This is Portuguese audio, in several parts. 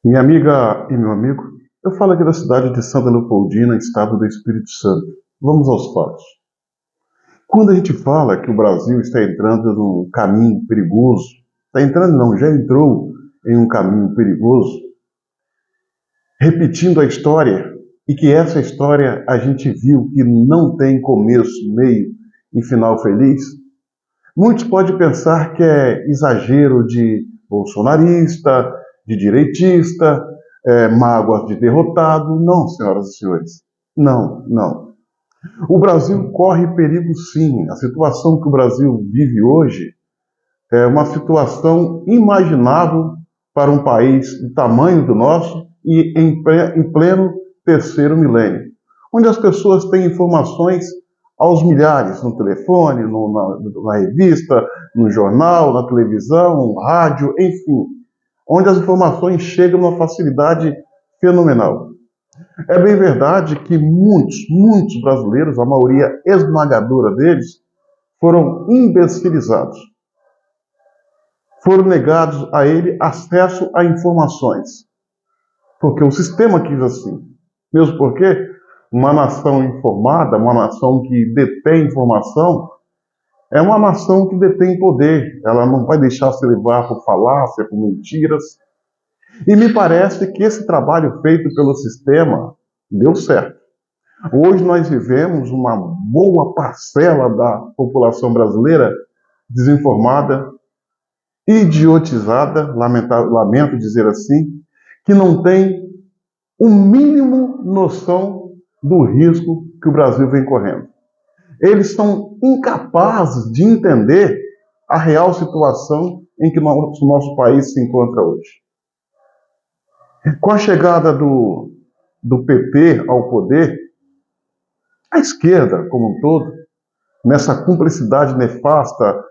Minha amiga e meu amigo, eu falo aqui da cidade de Santa Leopoldina, estado do Espírito Santo. Vamos aos fatos. Quando a gente fala que o Brasil está entrando num caminho perigoso, está entrando não, já entrou em um caminho perigoso, repetindo a história, e que essa história a gente viu que não tem começo, meio e final feliz, muitos podem pensar que é exagero de bolsonarista, de direitista, mágoas de derrotado. Não, senhoras e senhores. Não, não. O Brasil corre perigo sim. A situação que o Brasil vive hoje é uma situação imaginável para um país do tamanho do nosso e em pleno terceiro milênio, onde as pessoas têm informações aos milhares, no telefone, na revista, no jornal, na televisão, no rádio, enfim, onde as informações chegam numa facilidade fenomenal. É bem verdade que muitos brasileiros, a maioria esmagadora deles, foram imbecilizados. Foram negados a ele acesso a informações. Porque o sistema quis assim. Mesmo porque uma nação informada, uma nação que detém informação, é uma nação que detém poder. Ela não vai deixar se levar por falácia, por mentiras. E me parece que esse trabalho feito pelo sistema deu certo. Hoje nós vivemos uma boa parcela da população brasileira desinformada, idiotizada, lamento dizer assim, que não tem o mínimo noção do risco que o Brasil vem correndo. Eles são incapazes de entender a real situação em que o nosso país se encontra hoje. Com a chegada do PT ao poder, a esquerda como um todo, nessa cumplicidade nefasta,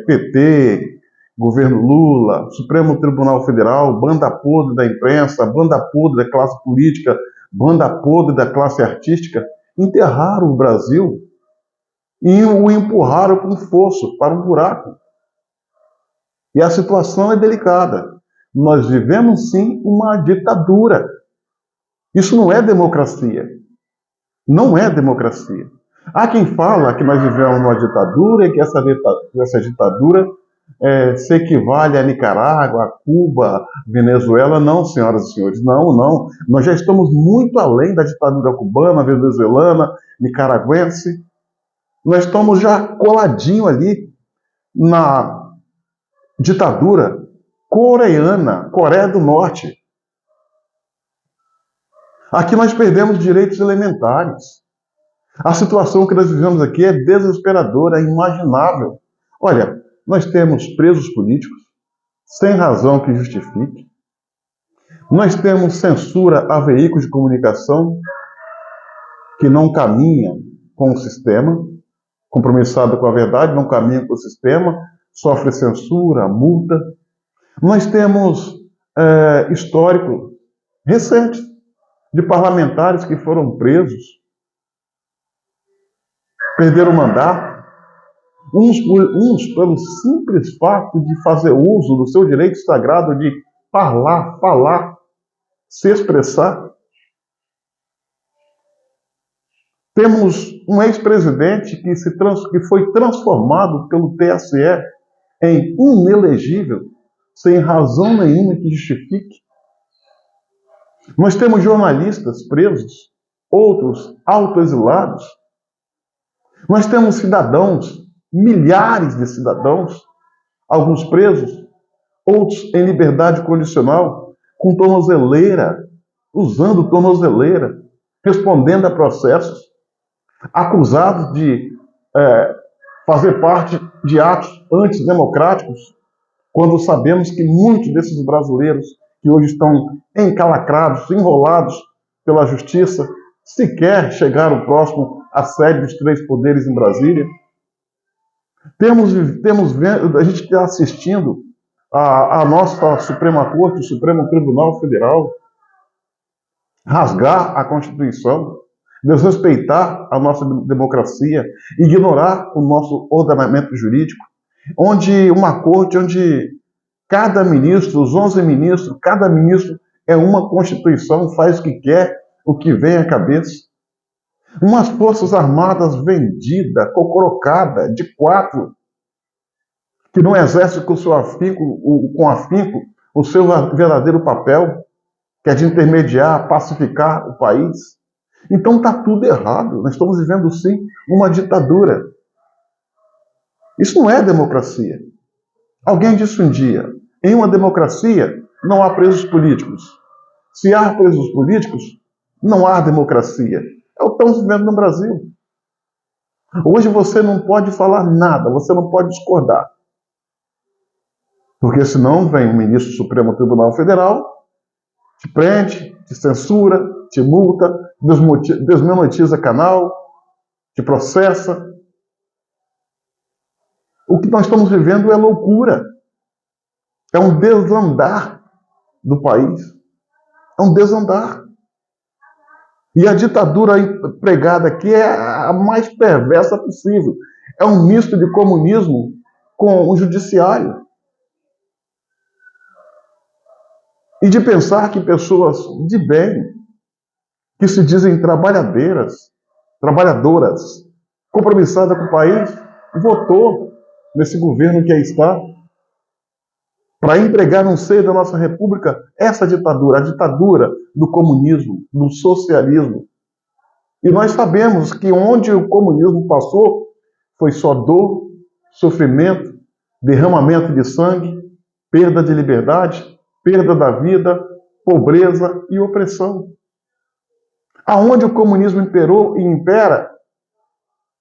PT, governo Lula, Supremo Tribunal Federal, banda podre da imprensa, banda podre da classe política, banda podre da classe artística, enterraram o Brasil e o empurraram para um fosso, para um buraco. E a situação é delicada. Nós vivemos, sim, uma ditadura. Isso não é democracia. Não é democracia. Há quem fala que nós vivemos uma ditadura e que essa ditadura se equivale a Nicarágua, a Cuba, Venezuela. Não, senhoras e senhores, não, não. Nós já estamos muito além da ditadura cubana, venezuelana, nicaragüense. Nós estamos já coladinho ali na ditadura coreana, Coreia do Norte. Aqui nós perdemos direitos elementares. A situação que nós vivemos aqui é desesperadora, é imaginável. Olha, nós temos presos políticos, sem razão que justifique. Nós temos censura a veículos de comunicação que não caminham com o sistema, compromissado com a verdade, não caminham com o sistema, sofre censura, multa. Nós temos histórico recente de parlamentares que foram presos, perderam o mandato, uns pelo simples fato de fazer uso do seu direito sagrado de falar, se expressar. Temos um ex-presidente que foi transformado pelo TSE em inelegível, sem razão nenhuma que justifique. Nós temos jornalistas presos, outros autoexilados. Nós temos cidadãos, milhares de cidadãos, alguns presos, outros em liberdade condicional, com tornozeleira, usando tornozeleira, respondendo a processos, acusados de fazer parte de atos antidemocráticos, quando sabemos que muitos desses brasileiros que hoje estão encalacrados, enrolados pela justiça, sequer chegaram próximo à sede dos três poderes em Brasília. A gente está assistindo a nossa Suprema Corte, o Supremo Tribunal Federal, rasgar a Constituição, desrespeitar a nossa democracia, ignorar o nosso ordenamento jurídico, onde uma corte onde cada ministro, os 11 ministros, cada ministro É uma Constituição, faz o que quer, o que vem à cabeça. Umas Forças Armadas vendidas, cocorocada, de 4, que não exerce com afinco o seu verdadeiro papel, que é de intermediar, pacificar o país. Então está tudo errado. Nós estamos vivendo, sim, uma ditadura. Isso não é democracia. Alguém disse um dia, em uma democracia não há presos políticos. Se há presos políticos, não há democracia. É o que estamos vivendo no Brasil. Hoje você não pode falar nada, você não pode discordar. Porque senão vem o ministro do Supremo Tribunal Federal, te prende, te censura, te multa, desmonetiza canal, te processa. O que nós estamos vivendo é loucura. É um desandar do país. É um desandar. E a ditadura pregada aqui é a mais perversa possível. É um misto de comunismo com o judiciário. E de pensar que pessoas de bem, que se dizem trabalhadoras, compromissadas com o país, votou nesse governo que aí está, para empregar no seio da nossa república essa ditadura, a ditadura do comunismo, do socialismo. E nós sabemos que onde o comunismo passou foi só dor, sofrimento, derramamento de sangue, perda de liberdade, perda da vida, pobreza e opressão. Aonde o comunismo imperou e impera,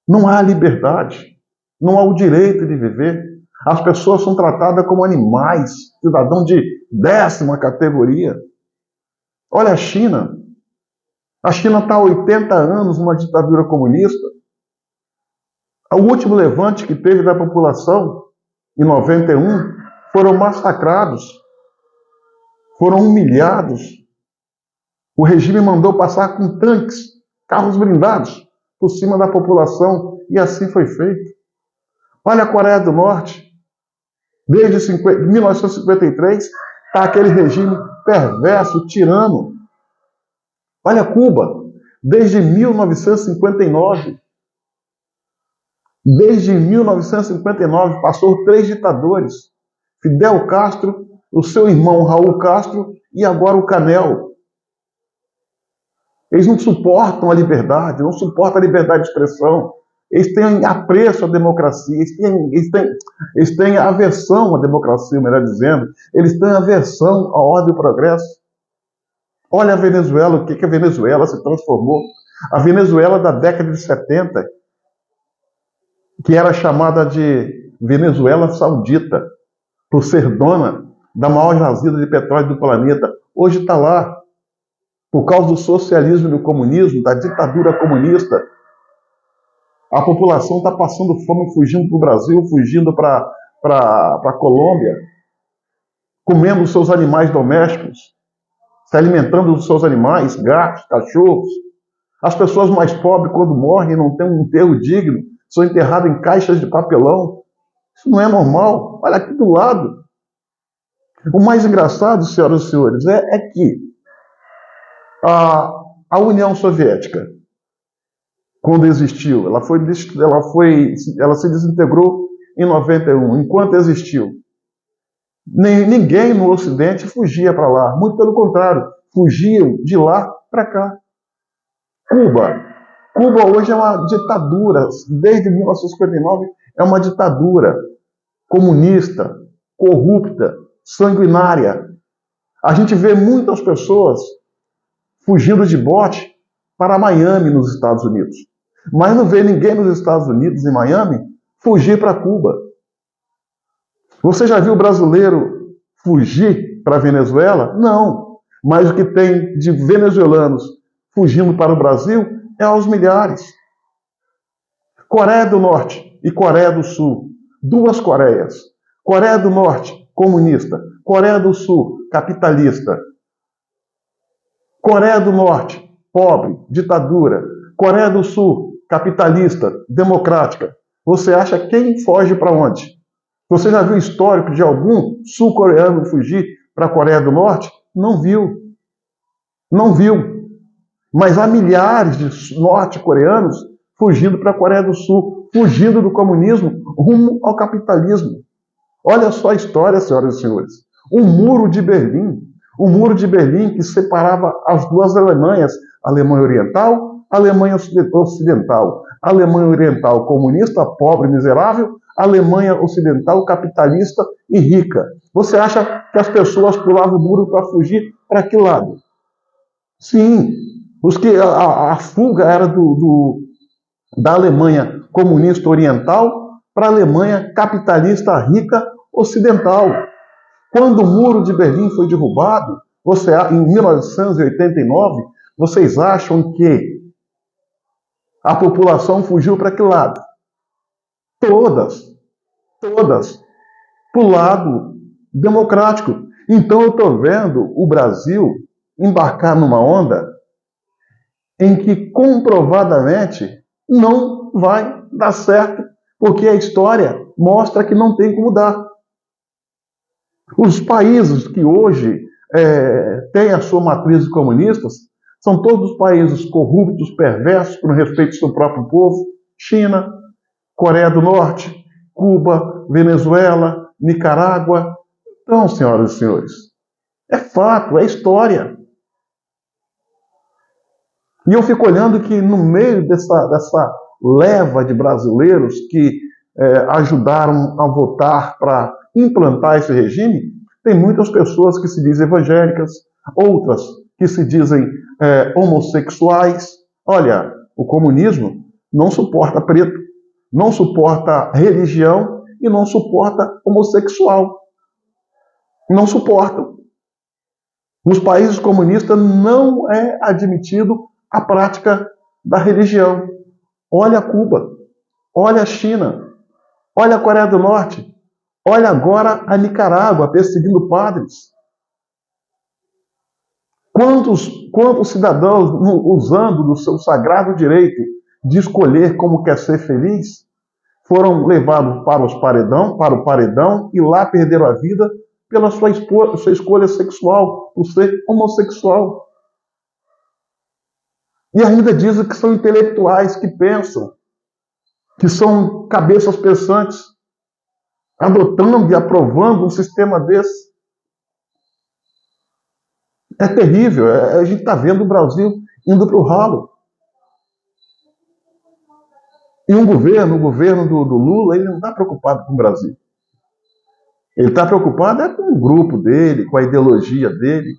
não há liberdade, não há o direito de viver. As pessoas são tratadas como animais, cidadãos de 10ª categoria. Olha a China. A China está há 80 anos numa ditadura comunista. O último levante que teve da população, em 91, foram massacrados, foram humilhados. O regime mandou passar com tanques, carros blindados, por cima da população, e assim foi feito. Olha a Coreia do Norte. Desde 1953, está aquele regime perverso, tirano. Olha Cuba, desde 1959. Desde 1959, passou 3 ditadores. Fidel Castro, o seu irmão Raul Castro e agora o Canel. Eles não suportam a liberdade, não suportam a liberdade de expressão. Eles têm apreço à democracia, eles têm aversão à democracia, melhor dizendo. Eles têm aversão à ordem e progresso. Olha a Venezuela, o que a Venezuela se transformou. A Venezuela da década de 70, que era chamada de Venezuela Saudita, por ser dona da maior jazida de petróleo do planeta, hoje está lá, por causa do socialismo e do comunismo, da ditadura comunista. A população está passando fome, fugindo para o Brasil, fugindo para a Colômbia, comendo os seus animais domésticos, se alimentando dos seus animais, gatos, cachorros. As pessoas mais pobres, quando morrem, não têm um enterro digno, são enterradas em caixas de papelão. Isso não é normal. Olha aqui do lado. O mais engraçado, senhoras e senhores, é que a União Soviética, quando existiu, ela se desintegrou em 91. Enquanto existiu, ninguém no Ocidente fugia para lá. Muito pelo contrário, fugiam de lá para cá. Cuba hoje é uma ditadura. Desde 1959 é uma ditadura comunista, corrupta, sanguinária. A gente vê muitas pessoas fugindo de bote para Miami, nos Estados Unidos. Mas não vê ninguém nos Estados Unidos, em Miami, fugir para Cuba. Você já viu brasileiro fugir para a Venezuela? Não. Mas o que tem de venezuelanos fugindo para o Brasil é aos milhares. Coreia do Norte e Coreia do Sul. 2 Coreias. Coreia do Norte, comunista. Coreia do Sul, capitalista. Coreia do Norte, pobre, ditadura. Coreia do Sul, capitalista, democrática. Você acha quem foge para onde? Você já viu o histórico de algum sul-coreano fugir para a Coreia do Norte? Não viu. Não viu. Mas há milhares de norte-coreanos fugindo para a Coreia do Sul, fugindo do comunismo rumo ao capitalismo. Olha só a história, senhoras e senhores. O Muro de Berlim que separava as duas Alemanhas, a Alemanha Oriental, a Alemanha Ocidental. A Alemanha Oriental comunista, pobre, miserável, a Alemanha Ocidental capitalista e rica. Você acha que as pessoas pulavam o muro para fugir para que lado? Sim, a fuga era da Alemanha comunista oriental para a Alemanha capitalista rica ocidental. Quando o Muro de Berlim foi derrubado, em 1989, vocês acham que a população fugiu para que lado? Todas para o lado democrático. Então eu estou vendo o Brasil embarcar numa onda em que comprovadamente não vai dar certo, porque a história mostra que não tem como dar. Os países que hoje têm a sua matriz de comunistas são todos países corruptos, perversos, que não respeitam o seu próprio povo. China, Coreia do Norte, Cuba, Venezuela, Nicarágua. Então, senhoras e senhores, é fato, é história. E eu fico olhando que no meio dessa leva de brasileiros que ajudaram a votar para implantar esse regime, tem muitas pessoas que se dizem evangélicas, outras que se dizem homossexuais. Olha, o comunismo não suporta preto, não suporta religião e não suporta homossexual. Não suportam. Nos países comunistas não é admitido a prática da religião. Olha Cuba, olha a China, olha a Coreia do Norte, olha agora a Nicarágua perseguindo padres. Quantos cidadãos, usando do seu sagrado direito de escolher como quer ser feliz, foram levados para o paredão e lá perderam a vida pela sua escolha sexual, por ser homossexual. E ainda dizem que são intelectuais, que pensam, que são cabeças pensantes, adotando e aprovando um sistema desse. É terrível. A gente está vendo o Brasil indo para o ralo. E o governo do Lula, ele não está preocupado com o Brasil. Ele está preocupado com o grupo dele, com a ideologia dele.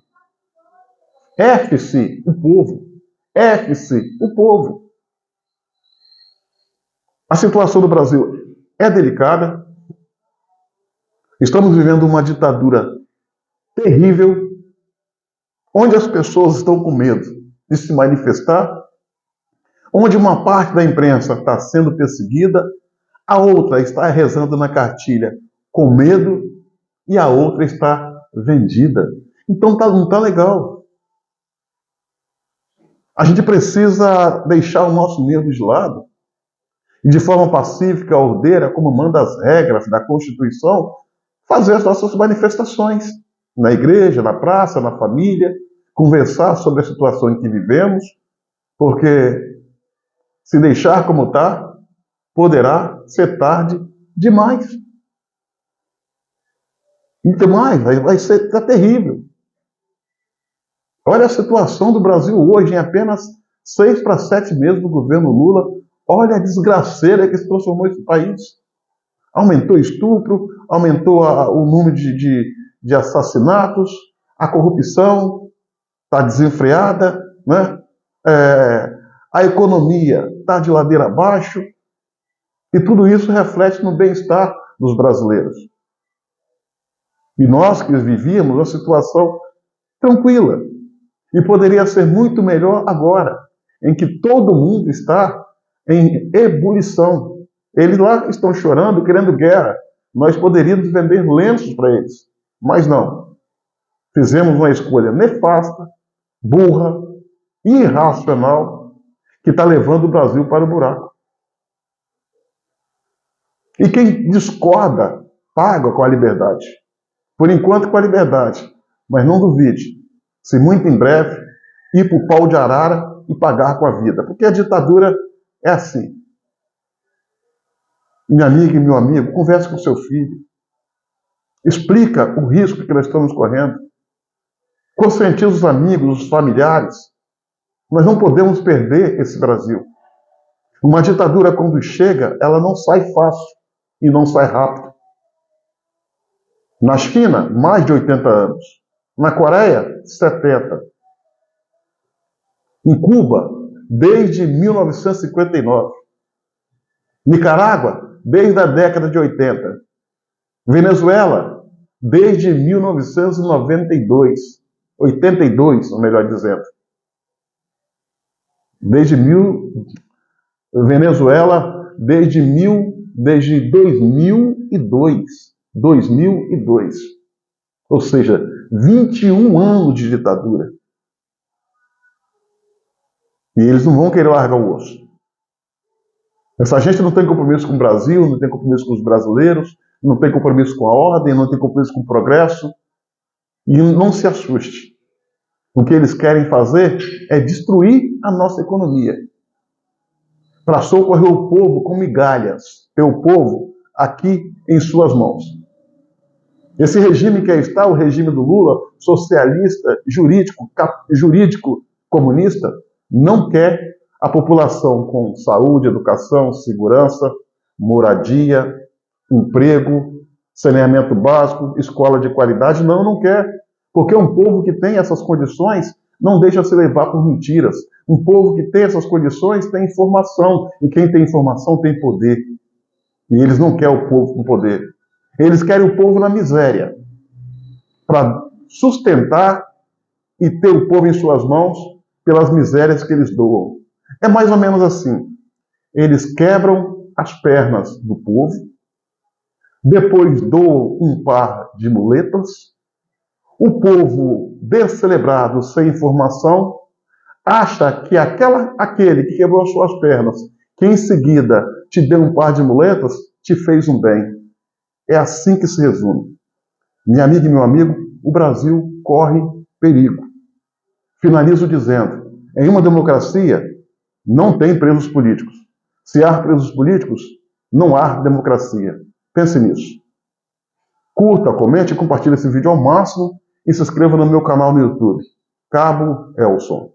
F-se o povo. F-se o povo. A situação do Brasil é delicada. Estamos vivendo uma ditadura terrível, onde as pessoas estão com medo de se manifestar, onde uma parte da imprensa está sendo perseguida, a outra está rezando na cartilha com medo e a outra está vendida. Então não está legal. A gente precisa deixar o nosso medo de lado e, de forma pacífica, ordeira, como manda as regras da Constituição, fazer as nossas manifestações na igreja, na praça, na família, conversar sobre a situação em que vivemos, porque se deixar como está, poderá ser tarde demais. E demais, vai ser terrível. Olha a situação do Brasil hoje, em apenas 6 para 7 meses do governo Lula. Olha a desgraceira que se transformou esse país. Aumentou o estupro, aumentou o número de assassinatos, a corrupção está desenfreada, né? A economia está de ladeira abaixo, e tudo isso reflete no bem-estar dos brasileiros. E nós que vivíamos uma situação tranquila, e poderia ser muito melhor agora, em que todo mundo está em ebulição. Eles lá estão chorando, querendo guerra. Nós poderíamos vender lenços para eles, mas não. Fizemos uma escolha nefasta, burra, irracional, que está levando o Brasil para o buraco. E quem discorda, paga com a liberdade. Por enquanto com a liberdade. Mas não duvide, se muito em breve ir para o pau de arara e pagar com a vida. Porque a ditadura é assim. Minha amiga e meu amigo, converse com seu filho. Explica o risco que nós estamos correndo. Conscientiza os amigos, os familiares. Nós não podemos perder esse Brasil. Uma ditadura, quando chega, ela não sai fácil e não sai rápido. Na China, mais de 80 anos. Na Coreia, 70. Em Cuba, desde 1959. Nicarágua, desde a década de 80. Venezuela, desde 1992. 82, ou melhor dizendo. Venezuela, desde 2002. 2002. Ou seja, 21 anos de ditadura. E eles não vão querer largar o osso. Essa gente não tem compromisso com o Brasil, não tem compromisso com os brasileiros, não tem compromisso com a ordem, não tem compromisso com o progresso. E não se assuste. O que eles querem fazer é destruir a nossa economia. Para socorrer o povo com migalhas. Ter o povo aqui em suas mãos. Esse regime que aí está, o regime do Lula, socialista, jurídico, comunista, não quer a população com saúde, educação, segurança, moradia, emprego, saneamento básico, escola de qualidade. Não quer. Porque um povo que tem essas condições não deixa se levar por mentiras. Um povo que tem essas condições tem informação. E quem tem informação tem poder. E eles não querem o povo com poder. Eles querem o povo na miséria. Para sustentar e ter o povo em suas mãos pelas misérias que eles doam. É mais ou menos assim. Eles quebram as pernas do povo, depois doam um par de muletas, o povo descelebrado, sem informação, acha que aquele que quebrou as suas pernas, que em seguida te deu um par de muletas, te fez um bem. É assim que se resume. Minha amiga e meu amigo, o Brasil corre perigo. Finalizo dizendo, em uma democracia não tem presos políticos. Se há presos políticos, não há democracia. Pense nisso. Curta, comente e compartilhe esse vídeo ao máximo e se inscreva no meu canal no YouTube. Cabo Elson.